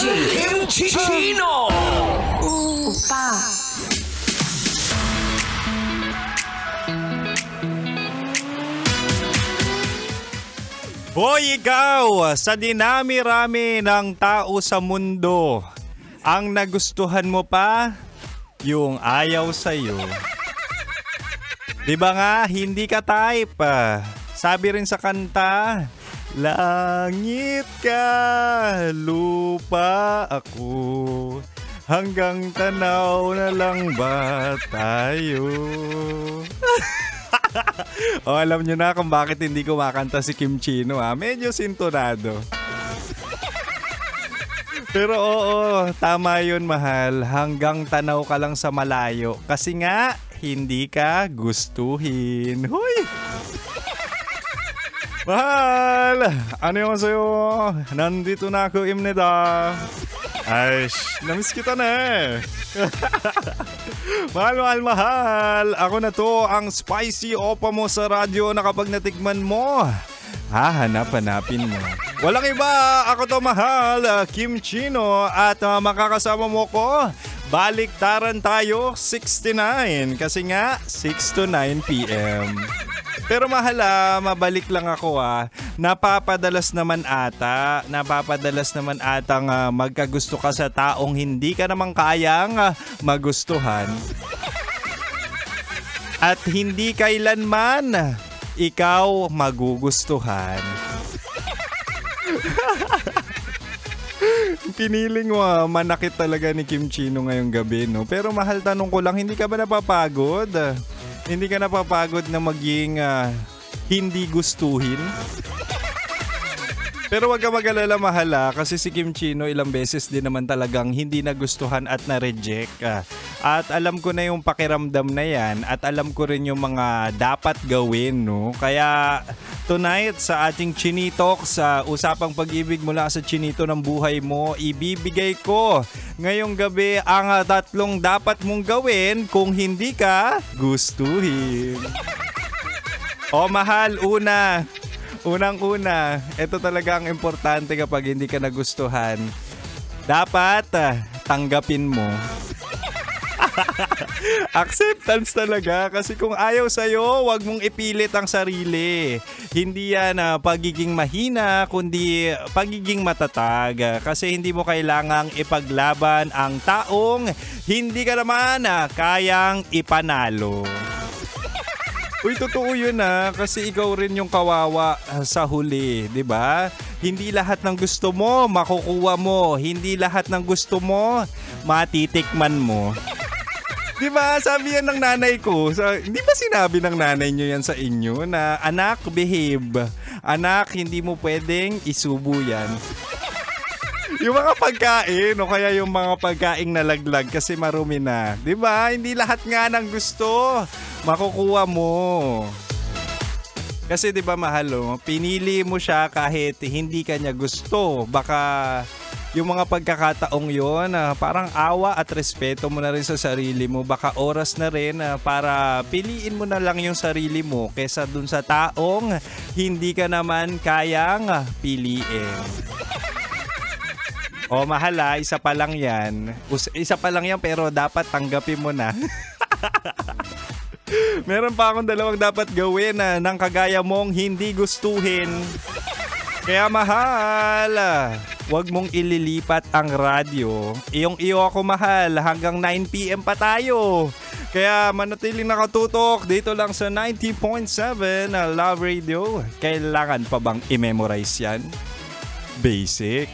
Kimchi Chino! Opa. Boy, ikaw, sa dinami-rami ng tao sa mundo, ang nagustuhan mo pa, yung ayaw sa'yo. Di ba nga, hindi ka type. Sabi rin sa kanta, langit ka, lupa ako, hanggang tanaw na lang ba tayo? O, alam nyo na kung bakit hindi kumakanta si Kim Chino, ha? Medyo sintonado. Pero oo, tama yun, mahal. Hanggang tanaw ka lang sa malayo. Kasi nga, hindi ka gustuhin. Huy! Mahal! Ano yung sa'yo? Nandito na ako, Imneda. Ay, namiss kita na eh. Mahal. Ako na to, ang spicy opa mo sa radyo na kapag natikman mo, hahanap-hanapin mo. Walang iba, ako to, mahal, Kim Chino, at makakasama mo ko. Baliktaran tayo 69 kasi nga 6 to 9 p.m. Pero mahal, mabalik lang ako. Napapadalas naman atang magkagusto ka sa taong hindi ka naman kayang magustuhan. At hindi kailanman ikaw magugustuhan. Piniling mo, manakit talaga ni Kim Chino ngayong gabi, no? Pero mahal, tanong ko lang, hindi ka ba napapagod? Hindi ka napapagod na maging hindi gustuhin? Pero wag ka mag-alala, mahal, kasi si Kim Chino ilang beses din naman talagang hindi nagustuhan at na-reject. At alam ko na yung pakiramdam na yan at alam ko rin yung mga dapat gawin, no? Kaya tonight sa ating Chinitalk, sa usapang pag-ibig mula sa Chinito ng buhay mo, ibibigay ko ngayong gabi ang 3 dapat mong gawin kung hindi ka gustuhin. O mahal, unang-una, ito talaga ang importante kapag hindi ka nagustuhan. Dapat tanggapin mo. Acceptance talaga, kasi kung ayaw sa'yo, wag mong ipilit ang sarili. Hindi yan pagiging mahina, kundi pagiging matatag. Kasi hindi mo kailangang ipaglaban ang taong hindi ka naman kayang ipanalo. Uy, totoo yun kasi ikaw rin yung kawawa sa huli, 'di ba? Hindi lahat ng gusto mo makukuha mo, hindi lahat ng gusto mo matitikman mo. 'Di ba? Sabi yan ng nanay ko. Hindi ba sinabi ng nanay niyo yan sa inyo na anak, behave. Anak, hindi mo pwedeng isubo yan. Yung mga pagkain o kaya yung mga pagkaing nalaglag kasi marumi na. 'Di ba? Hindi lahat nga ng gusto makukuha mo. Kasi 'di ba, mahal, pinili mo siya kahit hindi ka niya gusto. Baka yung mga pagkakataong yon, parang awa at respeto mo na rin sa sarili mo. Baka oras na rin para piliin mo na lang yung sarili mo kesa dun sa taong hindi ka naman kayang piliin. O mahal, isa pa lang yan. Isa pa lang yan pero dapat tanggapin mo na. Meron pa akong 2 dapat gawin ng kagaya mong hindi gustuhin. Kaya mahal, wag mong ililipat ang radyo. Iyong-iyo ako, mahal, hanggang 9 p.m. pa tayo. Kaya manatiling nakatutok dito lang sa 90.7 Love Radio. Kailangan pa bang i-memorize yan? Basic.